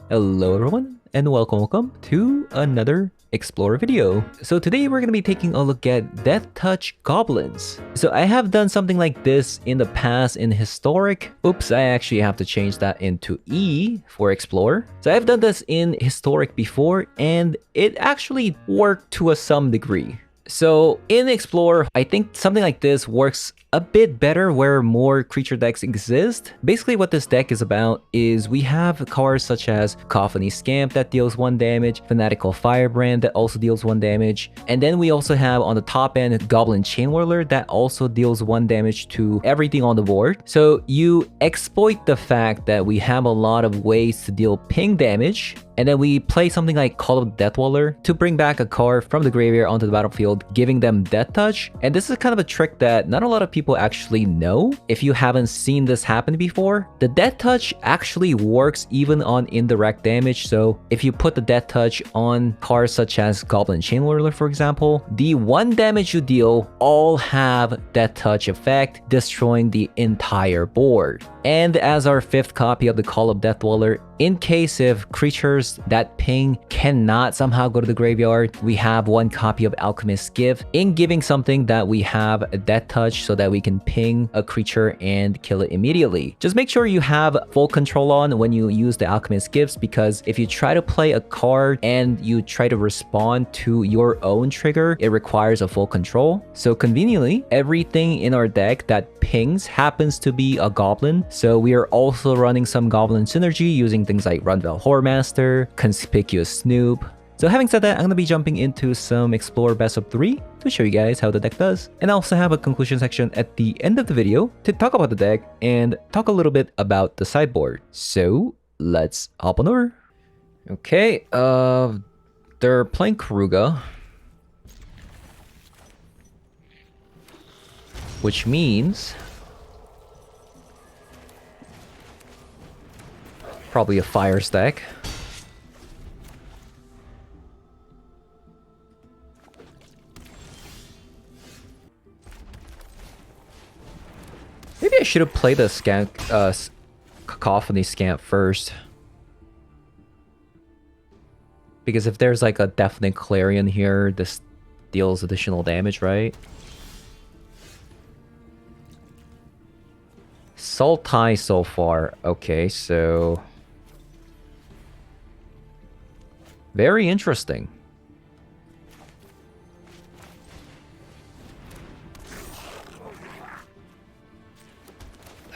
Hello everyone, and welcome to another Explorer video. So today we're going to be taking a look at Deathtouch Goblins. So I have done something like this in the past in Historic. Oops, I actually have to change that into E for Explorer. So I've done this in Historic before, and it actually worked to some degree. So in Explorer, I think something like this works a bit better where more creature decks exist. Basically what this deck is about is we have cards such as Cacophony Scamp that deals 1 damage, Fanatical Firebrand that also deals 1 damage, and then we also have on the top end Goblin Chainwhirler that also deals 1 damage to everything on the board. So you exploit the fact that we have a lot of ways to deal ping damage, and then we play something like Call of the Deathtouch to bring back a card from the graveyard onto the battlefield, giving them Deathtouch. And this is kind of a trick that not a lot of people actually know. If you haven't seen this happen before, the Deathtouch actually works even on indirect damage. So if you put the Deathtouch on cards such as Goblin Chainwhirler, for example, the 1 damage you deal all have Deathtouch effect, destroying the entire board. And as our 5th copy of the Call of Deathtouch, in case if creatures that ping cannot somehow go to the graveyard, we have 1 copy of Alchemist's Gift. In giving something that we have a Deathtouch so that we can ping a creature and kill it immediately. Just make sure you have full control on when you use the Alchemist's Gifts, because if you try to play a card and you try to respond to your own trigger, it requires a full control. So conveniently, everything in our deck that pings happens to be a goblin. So we are also running some goblin synergy using things like Runvel Whoremaster, Conspicuous Snoop. So having said that, I'm going to be jumping into some Explorer Best of 3 to show you guys how the deck does. And I also have a conclusion section at the end of the video to talk about the deck and talk a little bit about the sideboard. So let's hop on over. Okay, they're playing Karuga, which means probably a fire stack. Maybe I should have played the Cacophony Scamp first. Because if there's like a definite Clarion here, this deals additional damage, right? Sultai so far. Okay, so very interesting.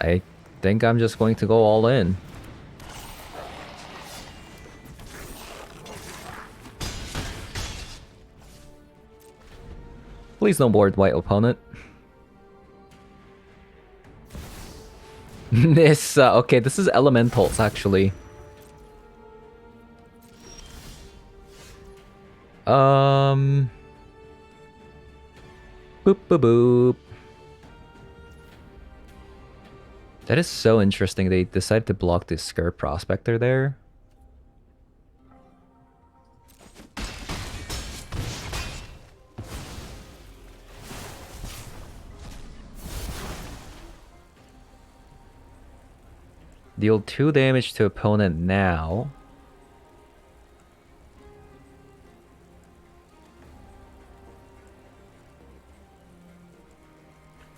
I think I'm just going to go all in. Please no board white opponent. This, okay, this is elementals actually. Boop boop boop. That is so interesting. They decided to block this Skirt Prospector there. Deal 2 damage to opponent now.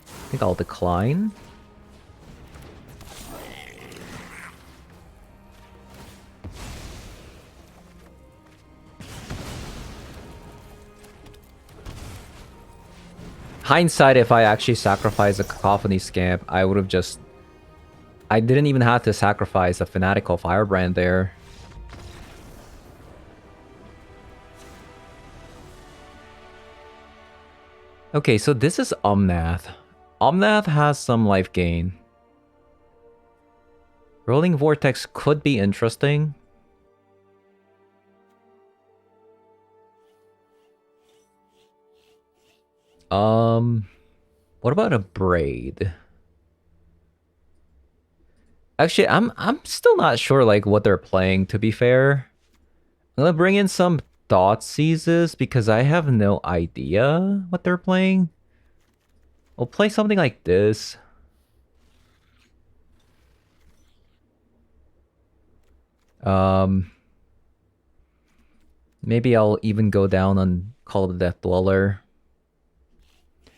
I think I'll decline. Hindsight, if I actually sacrificed a Cacophony Scamp, I would have just... I didn't even have to sacrifice a Fanatical Firebrand there. Okay, so this is Omnath. Omnath has some life gain. Rolling Vortex could be interesting. What about a Braid? Actually, I'm still not sure like what they're playing, to be fair. I'm gonna bring in some Thoughtseizes because I have no idea what they're playing. We'll play something like this. Um, maybe I'll even go down on Call of the Death Dweller.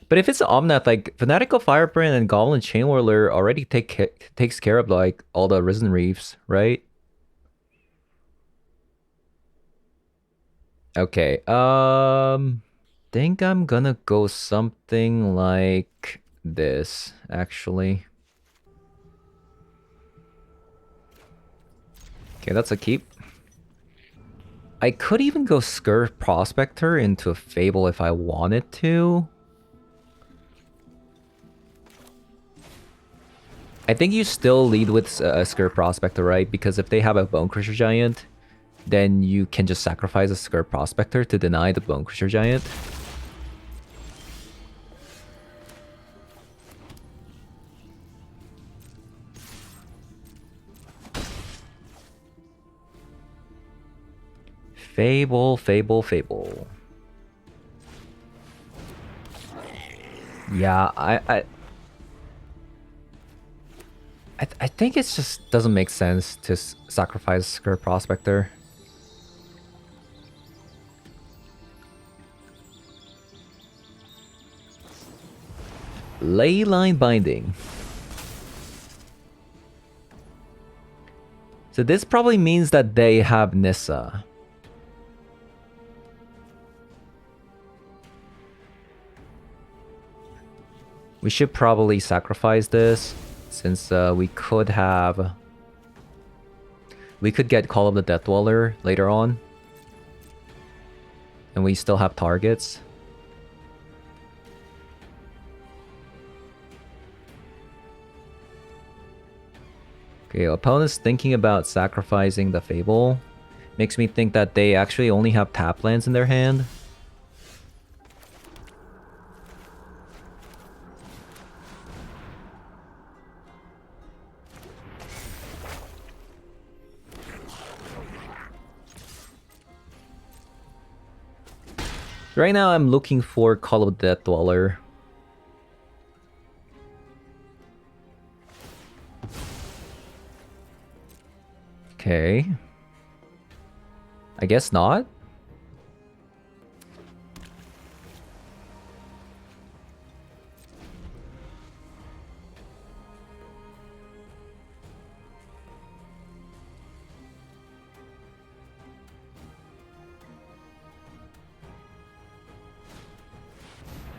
But if it's Omnath, like Fanatical Firebrand and Goblin Chainwhirler already takes care of like all the Risen Reefs, right? Okay. Think I'm gonna go something like this, actually. Okay, that's a keep. I could even go Scourge Prospector into a Fable if I wanted to. I think you still lead with a Scourge Prospector, right? Because if they have a Bone Crusher Giant, then you can just sacrifice a Scourge Prospector to deny the Bone Crusher Giant. Fable, Fable, Fable. Yeah, I think it just doesn't make sense to sacrifice Scourge Prospector. Leyline Binding. So this probably means that they have Nissa. We should probably sacrifice this, since we could have... We could get Call of the Death Dweller later on. And we still have targets. Okay, opponents thinking about sacrificing the Fable. Makes me think that they actually only have tap lands in their hand. Right now I'm looking for Call of the Death Dweller. Okay. I guess not.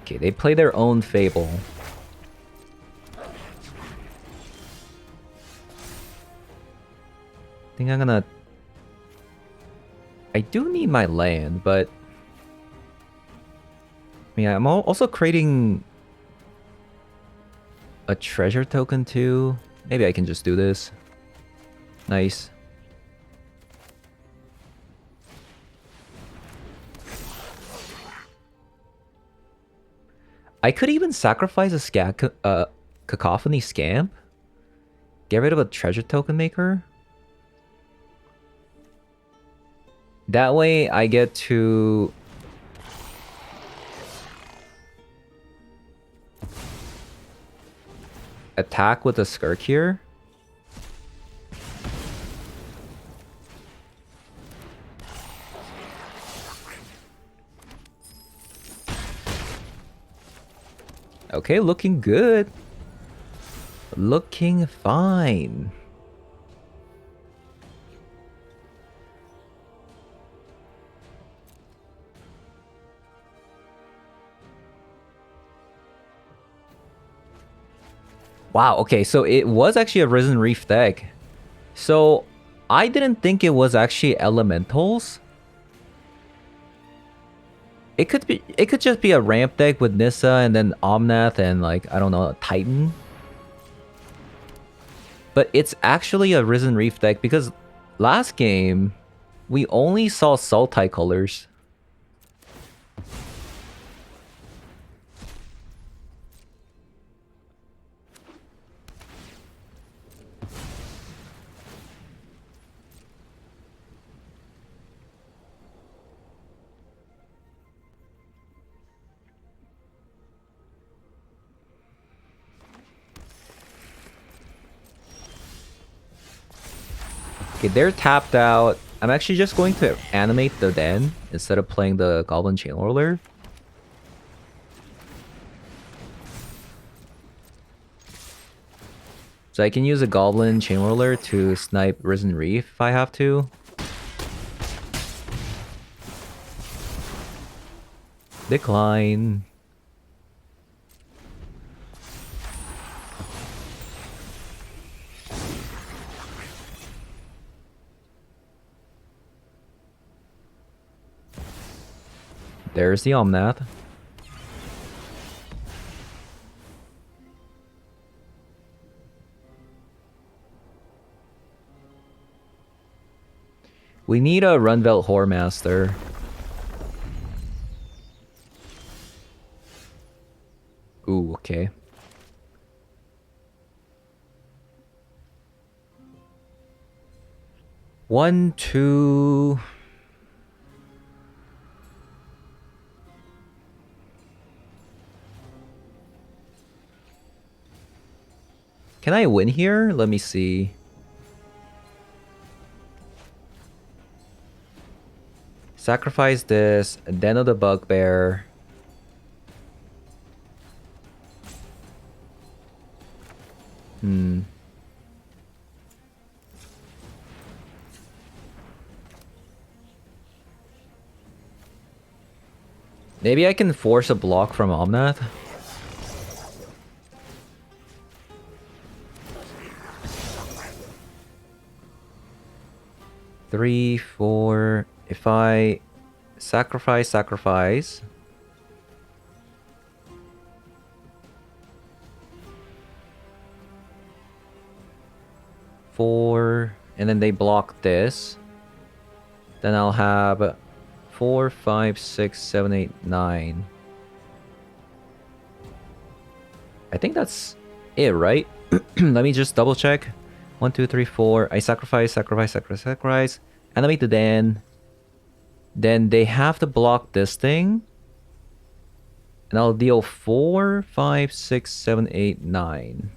Okay, they play their own Fable. I think I'm gonna... I do need my land, but... Yeah, I'm also creating... a treasure token too. Maybe I can just do this. Nice. I could even sacrifice a Cacophony Scamp. Get rid of a treasure token maker. That way I get to... attack with a Skirk here. Okay, looking good. Looking fine. Wow, okay, so it was actually a Risen Reef deck. So, I didn't think it was actually Elementals. It could just be a ramp deck with Nissa and then Omnath and like, I don't know, a Titan. But it's actually a Risen Reef deck because last game, we only saw Sultai colors. Okay, they're tapped out. I'm actually just going to animate the den instead of playing the Goblin Chain Whirler. So I can use a Goblin Chain Whirler to snipe Risen Reef if I have to. Decline. There's the Omnath. We need a Runvelt Whoremaster. Ooh, okay. One, two... Can I win here? Let me see. Sacrifice this, Den of the Bugbear. Maybe I can force a block from Omnath. Three, four. If I sacrifice. Four, and then they block this. Then I'll have 4, 5, 6, 7, 8, 9. I think that's it, right? Let me just double check. 1, 2, 3, 4. I sacrifice. Animate the den. Then they have to block this thing. And I'll deal 4, 5, 6, 7, 8, 9.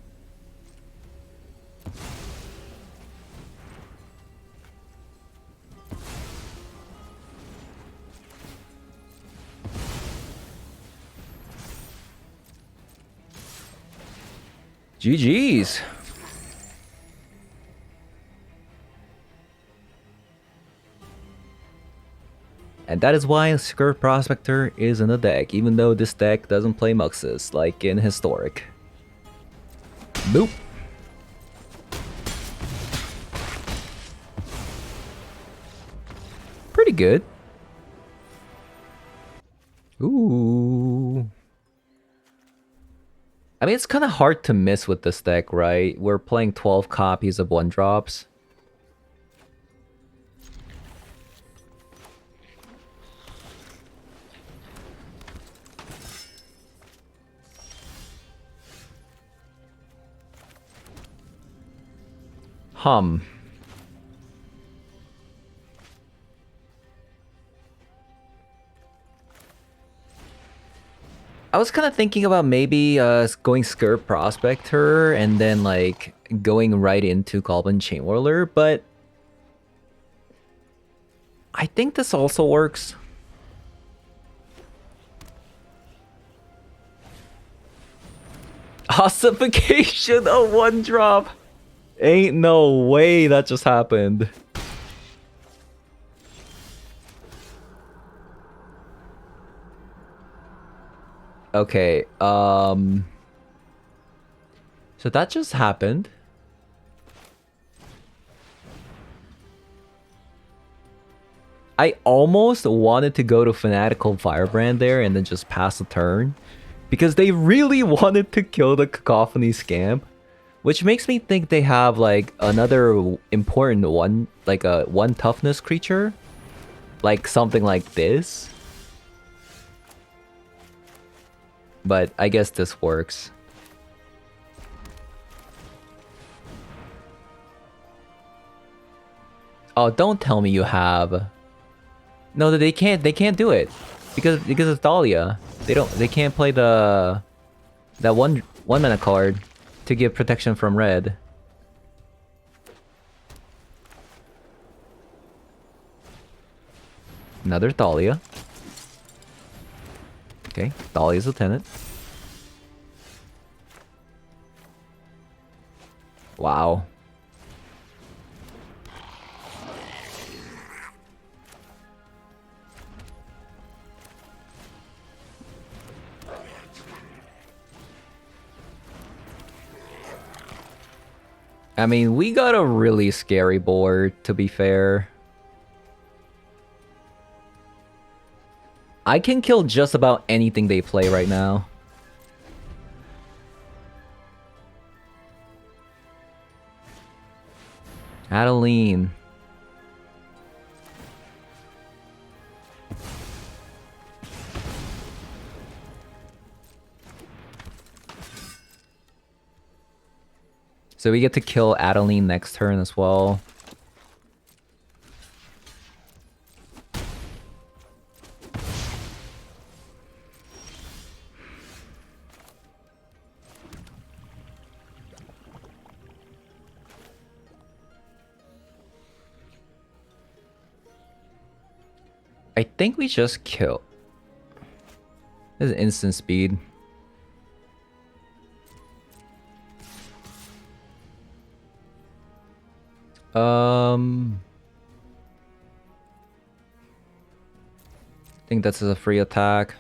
GG's. And that is why Skirt Prospector is in the deck, even though this deck doesn't play Muxus like in Historic. Boop. Pretty good. Ooh. I mean, it's kind of hard to miss with this deck, right? We're playing 12 copies of 1-drops. I was kind of thinking about maybe going Skirt Prospector and then like going right into Goblin Chain Whirler, but I think this also works. Ossification of 1-drop. Ain't no way that just happened. Okay, so that just happened. I almost wanted to go to Fanatical Firebrand there and then just pass the turn, because they really wanted to kill the Cacophony Scamp, which makes me think they have like another important one, like a 1 toughness creature, like something like this. But I guess this works. Oh, don't tell me you have. No, they can't do it. Because it's Dahlia. They can't play that one mana card to give protection from red. Another Thalia. Okay, Thalia's Lieutenant. Wow. I mean, we got a really scary board, to be fair. I can kill just about anything they play right now. Adeline. So we get to kill Adeline next turn as well. I think we just kill. This is instant speed. I think that's a free attack.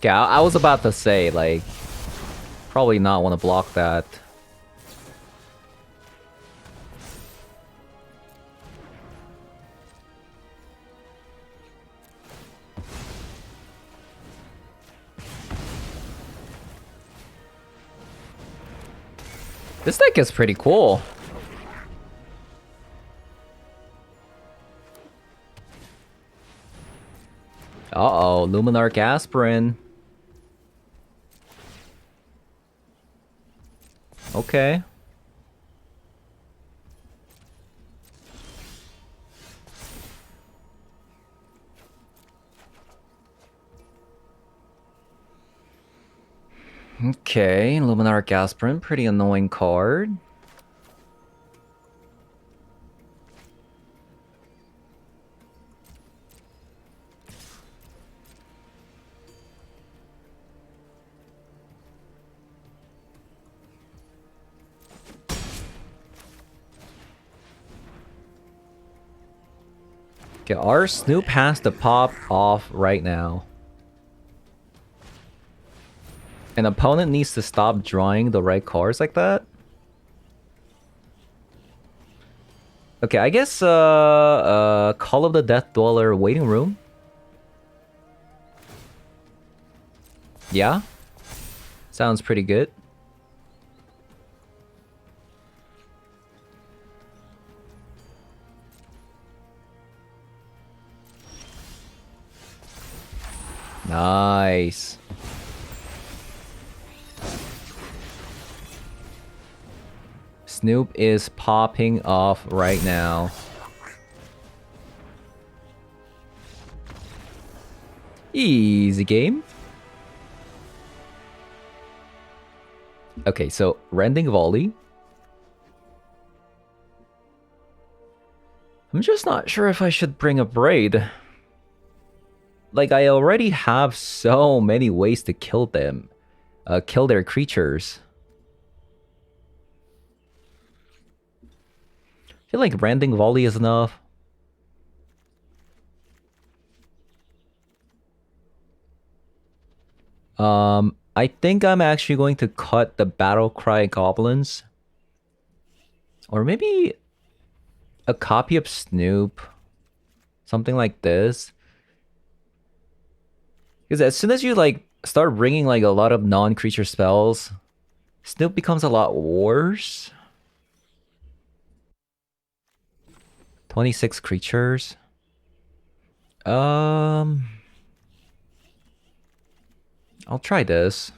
Yeah, I was about to say, like, probably not want to block that. This deck is pretty cool. Uh-oh, Luminarch Aspirin. Okay. Okay, Luminarch Aspirin, pretty annoying card. Okay, our Snoop has to pop off right now. An opponent needs to stop drawing the right cards like that. Okay, I guess Call of the Death Dweller waiting room. Yeah. Sounds pretty good. Nice. Snoop is popping off right now. Easy game. Okay, so Rending Volley. I'm just not sure if I should bring a Braid. Like, I already have so many ways to kill them. Kill their creatures. I feel like Rending Volley is enough. I think I'm actually going to cut the Battlecry Goblins. Or maybe a copy of Snoop. Something like this. Because as soon as you like start bringing like a lot of non-creature spells, Snoop becomes a lot worse. 26 creatures. I'll try this.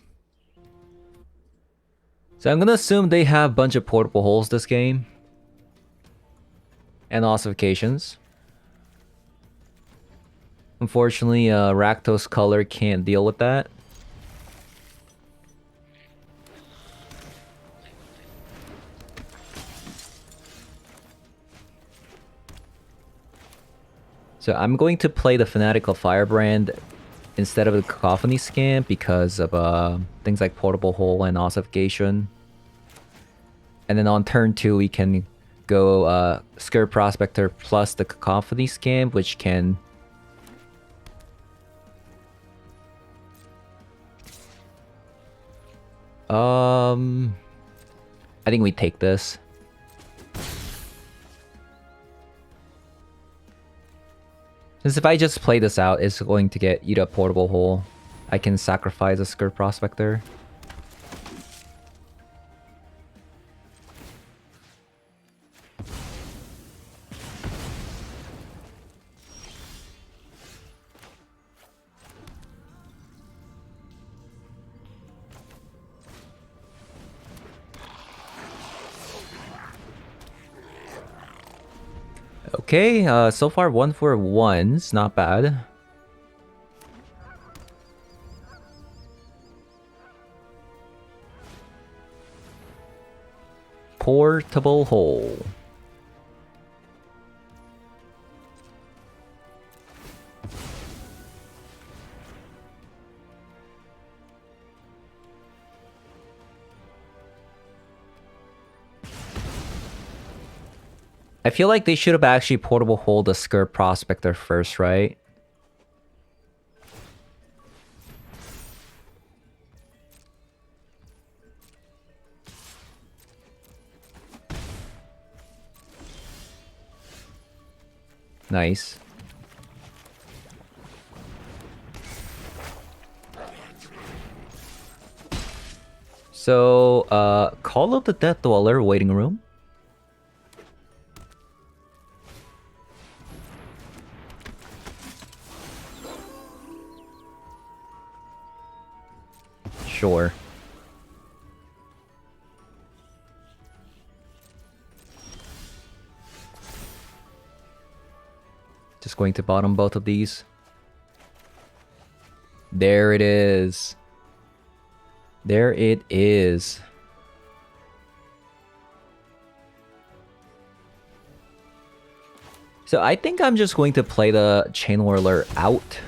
So I'm gonna assume they have a bunch of portable holes this game. And ossifications. Unfortunately, Rakdos Color can't deal with that. So I'm going to play the Fanatical Firebrand instead of the Cacophony Scamp because of things like Portable Hole and Ossification. And then on turn 2 we can go Skirt Prospector plus the Cacophony Scamp, which can... I think we take this. Since if I just play this out, it's going to get eat up Portable Hole. I can sacrifice a Skirt Prospector. Okay, so far 1 for 1s, not bad. Portable Hole. I feel like they should have actually Portable Hole the Skirt Prospector first, right? Nice. So, Call of the Death Dweller waiting room. Sure. Just going to bottom both of these. There it is. There it is. So I think I'm just going to play the Chain Whirler out.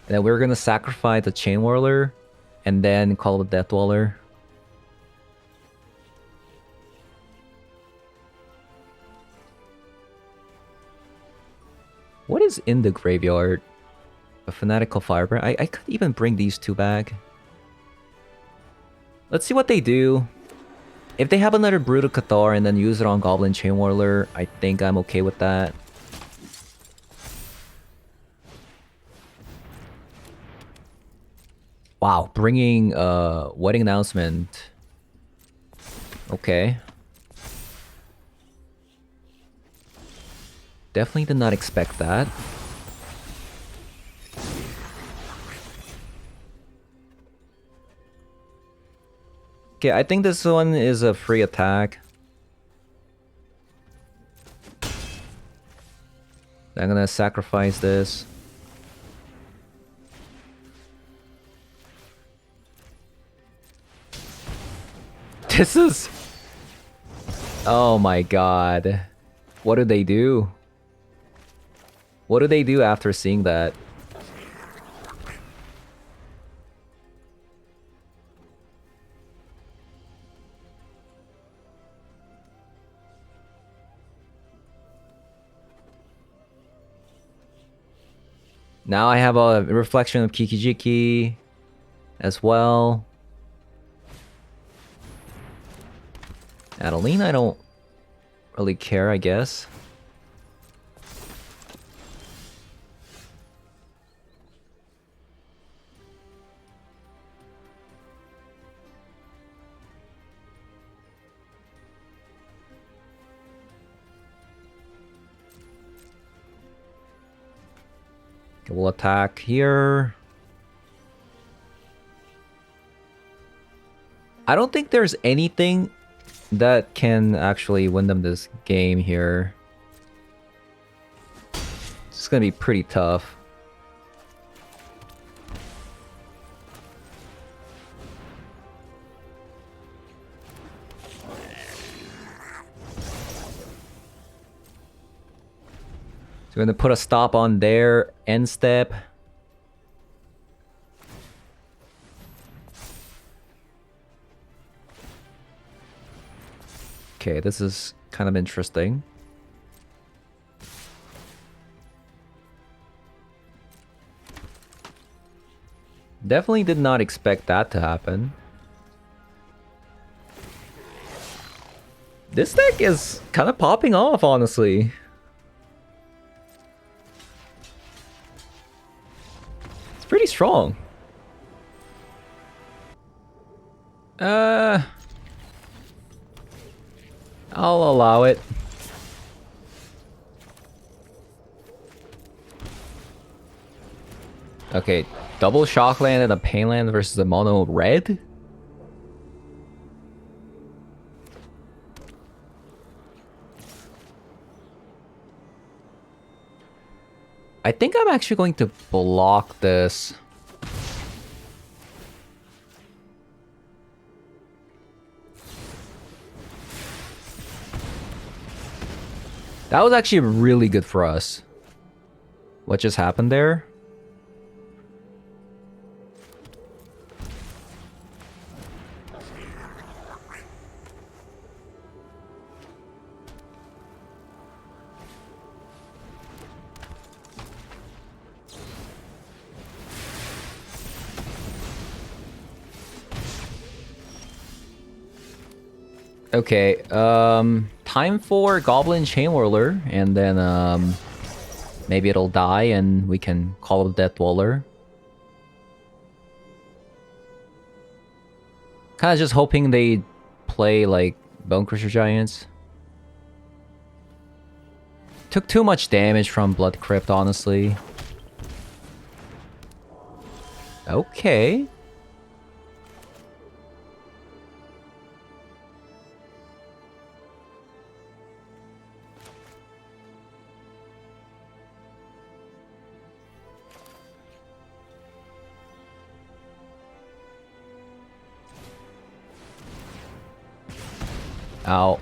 And then we're gonna sacrifice the Chain Whirler and then call the Death Dweller. What is in the graveyard? A Fanatical Firebrand? I could even bring these two back. Let's see what they do. If they have another Brutal Cathar and then use it on Goblin Chain Whirler, I think I'm okay with that. Wow, bringing Wedding Announcement. Okay. Definitely did not expect that. Okay, I think this one is a free attack. I'm gonna sacrifice this. This is... Oh my god. What do they do? What do they do after seeing that? Now I have a reflection of Kikijiki as well. Adeline, I don't really care, I guess. We'll attack here. I don't think there's anything that can actually win them this game here. It's gonna be pretty tough. So we're gonna put a stop on their end step. Okay, this is kind of interesting. Definitely did not expect that to happen. This deck is kind of popping off, honestly. It's pretty strong. I'll allow it. Okay, double shock land and a pain land versus a mono red? I think I'm actually going to block this. That was actually really good for us. What just happened there? Okay, time for Goblin Chain Whirler, and then maybe it'll die and we can call it Death Dweller. Kind of just hoping they play like Bone Crusher Giants. Took too much damage from Blood Crypt, honestly. Okay. Ow.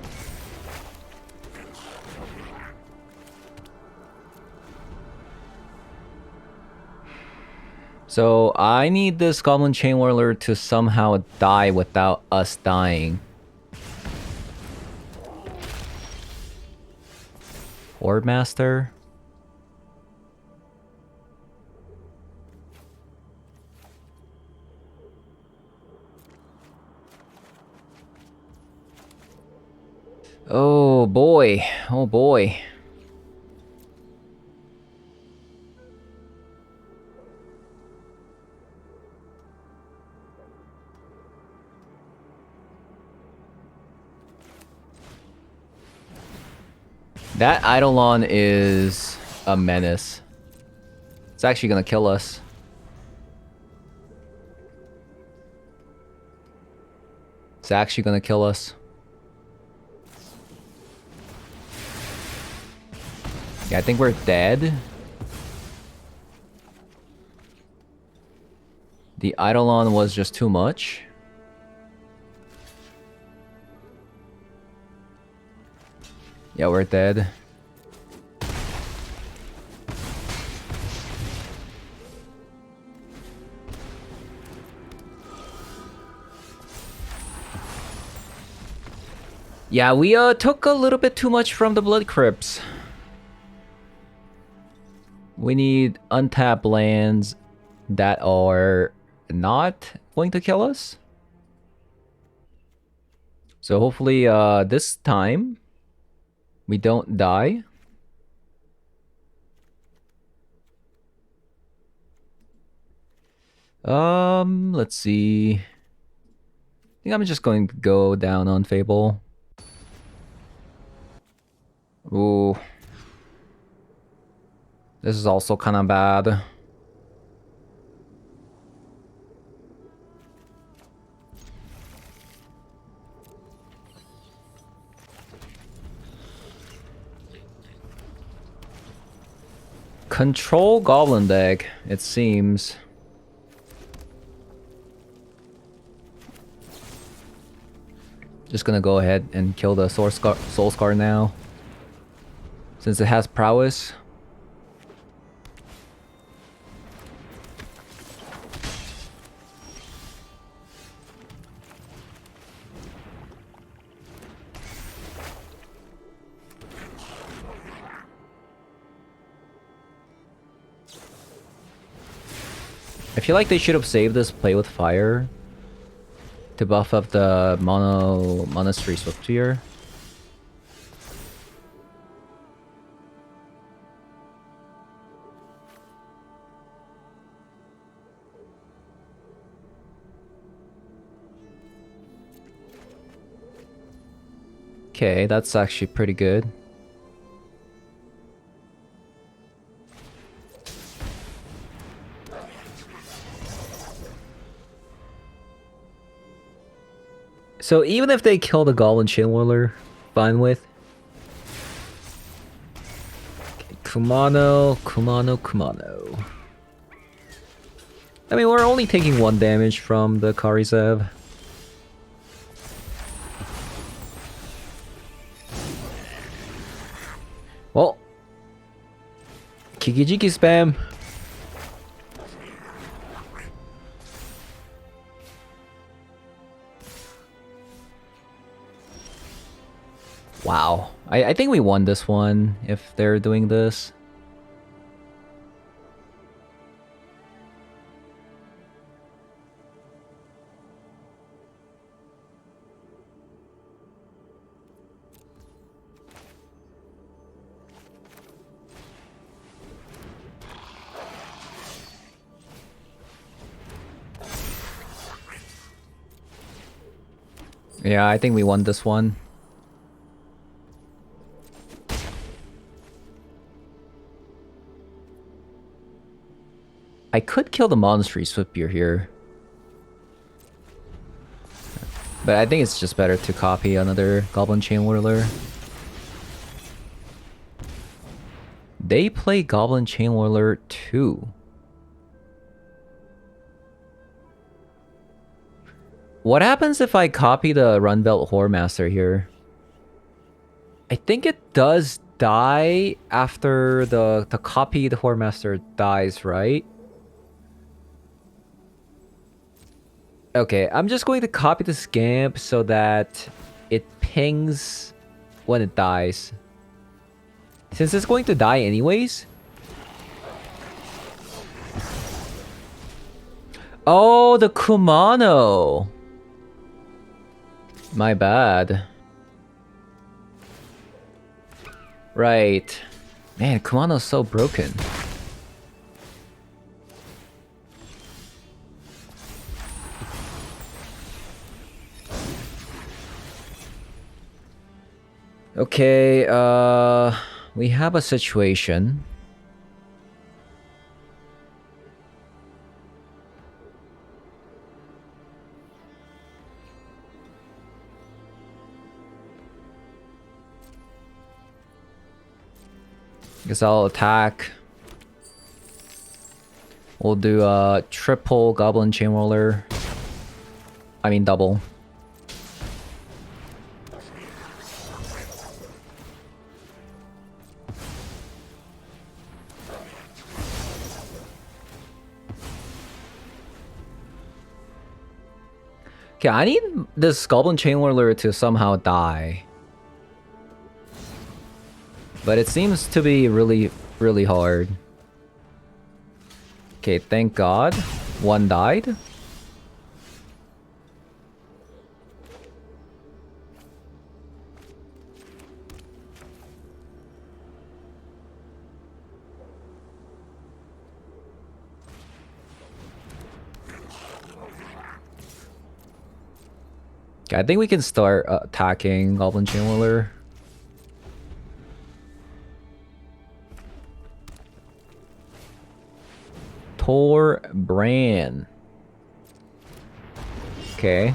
So I need this Goblin Chain Whirler to somehow die without us dying. Horde Master. Oh boy. Oh boy. That Eidolon is a menace. It's actually gonna kill us. It's actually gonna kill us. Yeah, I think we're dead. The Eidolon was just too much. Yeah, we're dead. Yeah, we took a little bit too much from the Blood Crypts. We need untapped lands that are not going to kill us. So hopefully this time we don't die. Let's see. I think I'm just going to go down on Fable. Ooh. This is also kind of bad. Control Goblin deck, it seems. Just gonna go ahead and kill the Soul Scar now. Since it has prowess. I feel like they should have saved this play with fire to buff up the monastery swift here. Okay, that's actually pretty good. So even if they kill the Goblin Chainwhirler, fine with. Okay, Kumano. I mean, we're only taking 1 damage from the Karizev. Well, Kiki-Jiki spam. Wow. I think we won this one if they're doing this. Yeah, I think we won this one. I could kill the monastery Swiftier here. But I think it's just better to copy another Goblin Chainwhirler. They play Goblin Chainwhirler too. What happens if I copy the Runbelt Whoremaster here? I think it does die after the copied Whoremaster dies, right? Okay, I'm just going to copy the Scamp so that it pings when it dies. Since it's going to die anyways. Oh, the Kumano! My bad. Right. Man, Kumano's so broken. Okay, we have a situation. Guess I'll attack. We'll do a triple Goblin Chainwhirler. I mean double. Okay, I need this Goblin Chainwhirler to somehow die. But it seems to be really, really hard. Okay, thank God. One died. Okay, I think we can start attacking Goblin Chainwhirler. Tor Bran. Okay.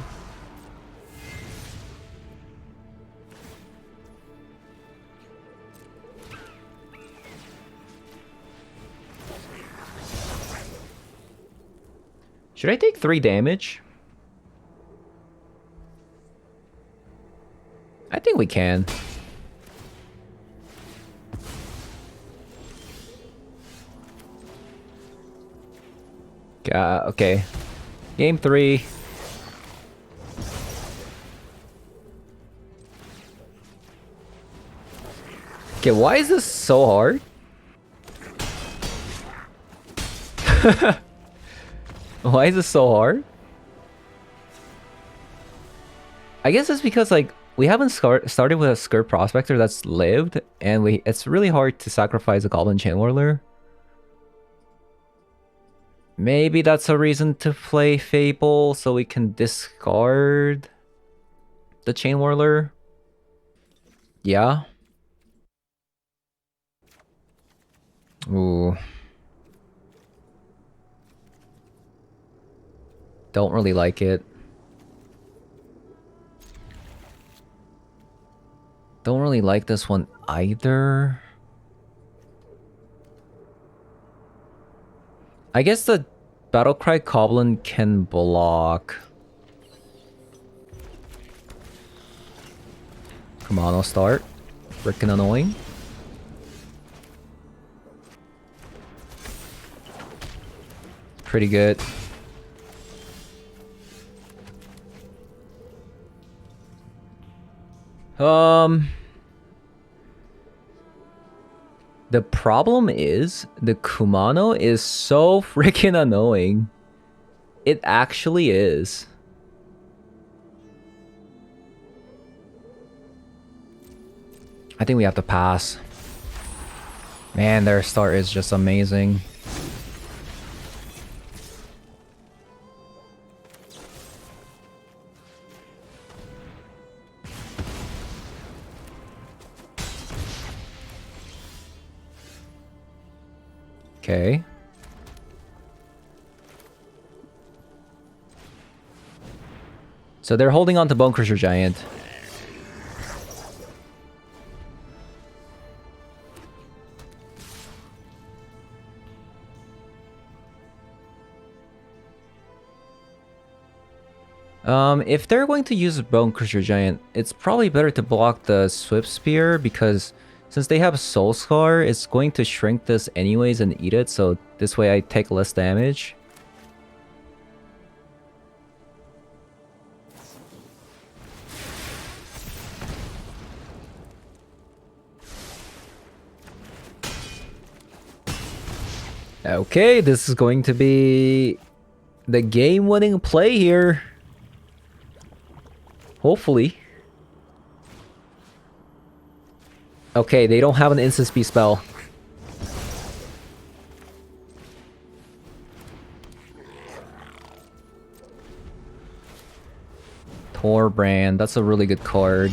Should I take 3 damage? I think we can. Okay. Game 3. Okay, why is this so hard? Why is this so hard? I guess it's because like we haven't started with a Skirt Prospector that's lived, and it's really hard to sacrifice a Goblin Chain Whirler. Maybe that's a reason to play Fable, so we can discard the Chain Whirler. Yeah. Ooh. Don't really like it. Don't really like this one either. I guess the Battlecry Goblin can block. Come on, I'll start. Freaking annoying. Pretty good. The problem is the Kumano is so freaking annoying. It actually is. I think we have to pass. Man, their start is just amazing. Okay. So they're holding on to Bone Crusher Giant. If they're going to use Bone Crusher Giant, it's probably better to block the Swift Spear, because since they have Soul Scar, it's going to shrink this anyways and eat it, so this way I take less damage. Okay, this is going to be the game-winning play here. Hopefully. Okay, they don't have an instant speed spell. Torbrand, that's a really good card.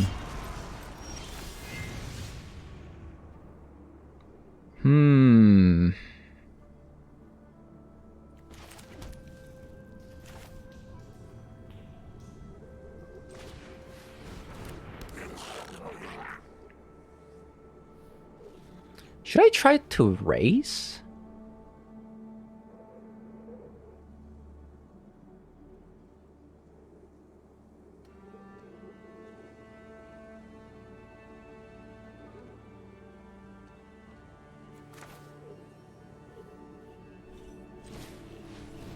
Should I try to race?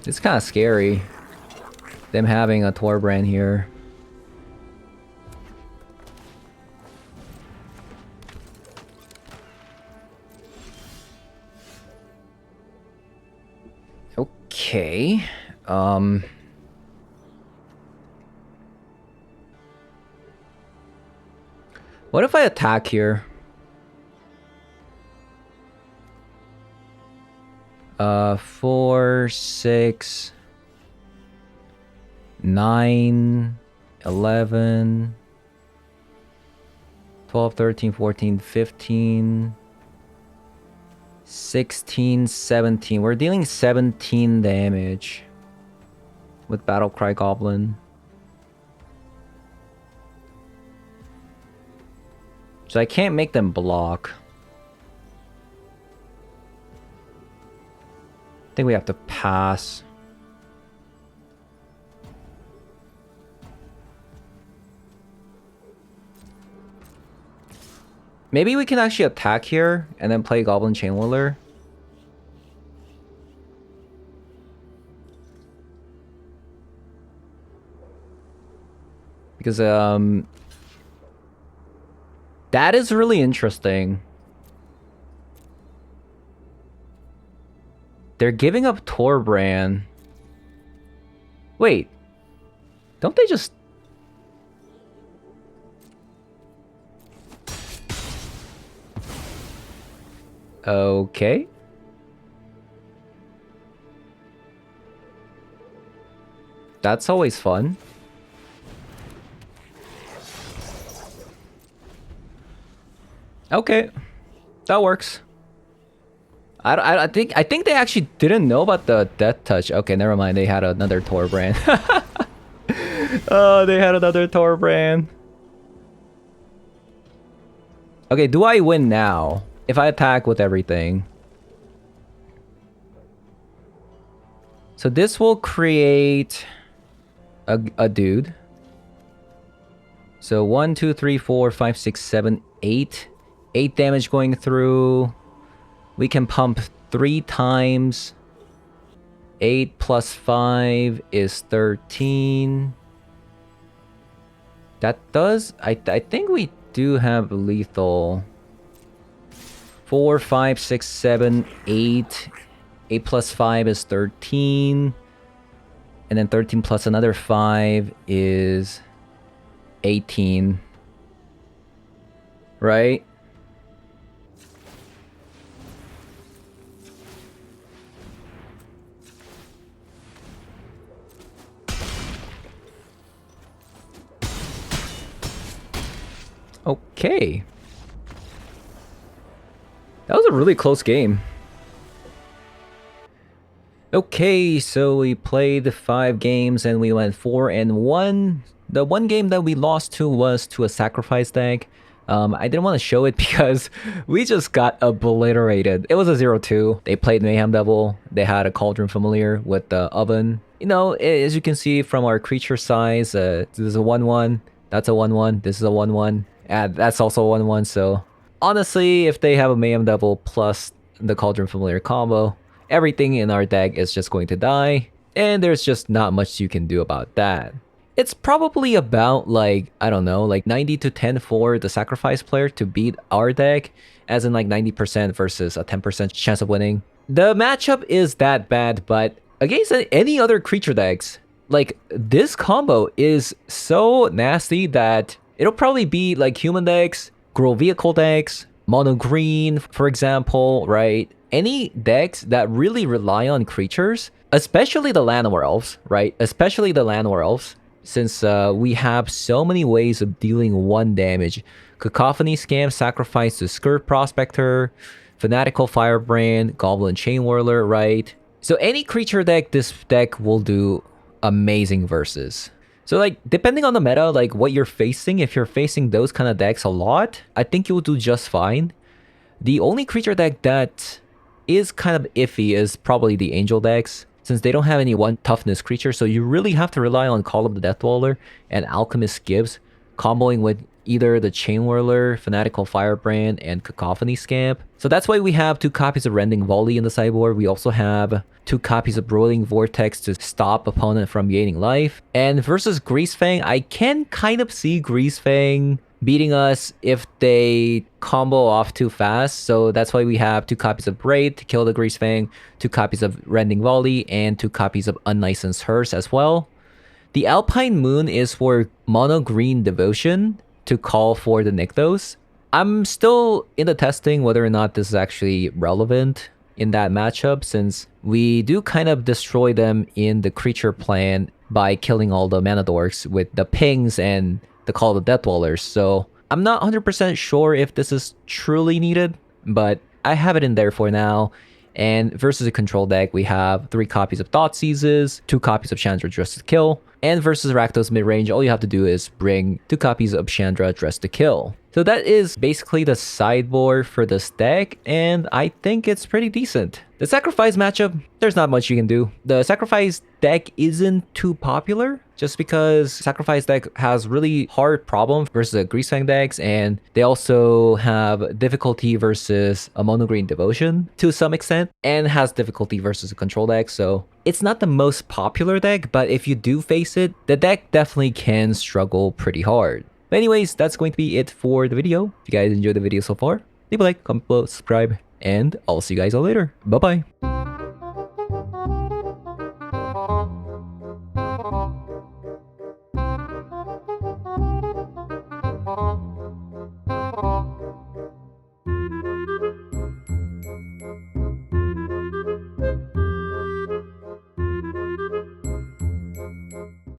It's kind of scary, them having a Torbrand here. Okay. What if I attack here? 4, 6, 9, 11, 12, 13, 14, 15, 16, 17. We're dealing 17 damage with Battlecry Goblin. So I can't make them block. I think we have to pass. Maybe we can actually attack here and then play Goblin Chain Whirler. Because that is really interesting. They're giving up Torbrand. Wait, don't they just... Okay. That's always fun. Okay, that works. I think they actually didn't know about the Deathtouch. Okay, never mind. They had another Tor brand. Oh, they had another Tor brand. Okay, do I win now if I attack with everything? So this will create a dude. So 1, 2, 3, 4, 5, 6, 7, 8. 8 damage going through. We can pump 3 times. 8 plus 5 is 13. That does... I think we do have lethal. 4, 5, 6, 7, 8. 8 plus 5 is 13. And then 13 plus another 5 is 18. Right? Okay. That was a really close game. Okay, so we played 5 games and we went 4-1. The one game that we lost to was to a sacrifice deck. I didn't want to show it because we just got obliterated. It was a 0-2. They played Mayhem Devil. They had a Cauldron Familiar with the Oven. You know, as you can see from our creature size, this is a 1-1. That's a 1-1. This is a 1-1. And that's also a 1-1. So honestly, if they have a Mayhem Devil plus the Cauldron Familiar combo, everything in our deck is just going to die. And there's just not much you can do about that. It's probably about like, I don't know, like 90 to 10 for the sacrifice player to beat our deck, as in like 90% versus a 10% chance of winning. The matchup is that bad, but against any other creature decks, like this combo is so nasty that it'll probably be like human decks, grow vehicle decks, mono green, for example, right? Any decks that really rely on creatures, especially the land werewolves, right? Especially the land werewolves. Since we have so many ways of dealing 1 damage. Cacophony Scam, Sacrifice to Skirt Prospector, Fanatical Firebrand, Goblin Chain Whirler, right? So any creature deck, this deck will do amazing versus. So like, depending on the meta, like what you're facing, if you're facing those kind of decks a lot, I think you'll do just fine. The only creature deck that is kind of iffy is probably the Angel decks, since they don't have any 1 toughness creature, so you really have to rely on Call of the Death Dweller and Alchemist Gibbs, comboing with either the Chain Whirler, Fanatical Firebrand, and Cacophony Scamp. So that's why we have 2 copies of Rending Volley in the sideboard. We also have 2 copies of Broiling Vortex to stop opponent from gaining life. And versus Greasefang, I can kind of see Greasefang beating us if they combo off too fast. So that's why we have 2 copies of Braid to kill the Greasefang, 2 copies of Rending Volley, and 2 copies of Unlicensed Hearse as well. The Alpine Moon is for mono green Devotion to call for the Nykthos. I'm still in the testing whether or not this is actually relevant in that matchup, since we do kind of destroy them in the creature plan by killing all the mana dorks with the pings and the Call of the Death Dwellers. So I'm not 100% sure if this is truly needed, but I have it in there for now. And versus a control deck, we have 3 copies of Thoughtseizes, 2 copies of Chandra Dress to Kill. And versus Rakdos midrange, all you have to do is bring 2 copies of Chandra Dress to Kill. So that is basically the sideboard for this deck, and I think it's pretty decent. The sacrifice matchup, there's not much you can do. The sacrifice deck isn't too popular, just because sacrifice deck has really hard problems versus the Greasefang decks, and they also have difficulty versus a mono green Devotion to some extent, and has difficulty versus a control deck. So it's not the most popular deck, but if you do face it, the deck definitely can struggle pretty hard. But anyways, that's going to be it for the video. If you guys enjoyed the video so far, leave a like, comment below, subscribe, and I'll see you guys all later. Bye bye.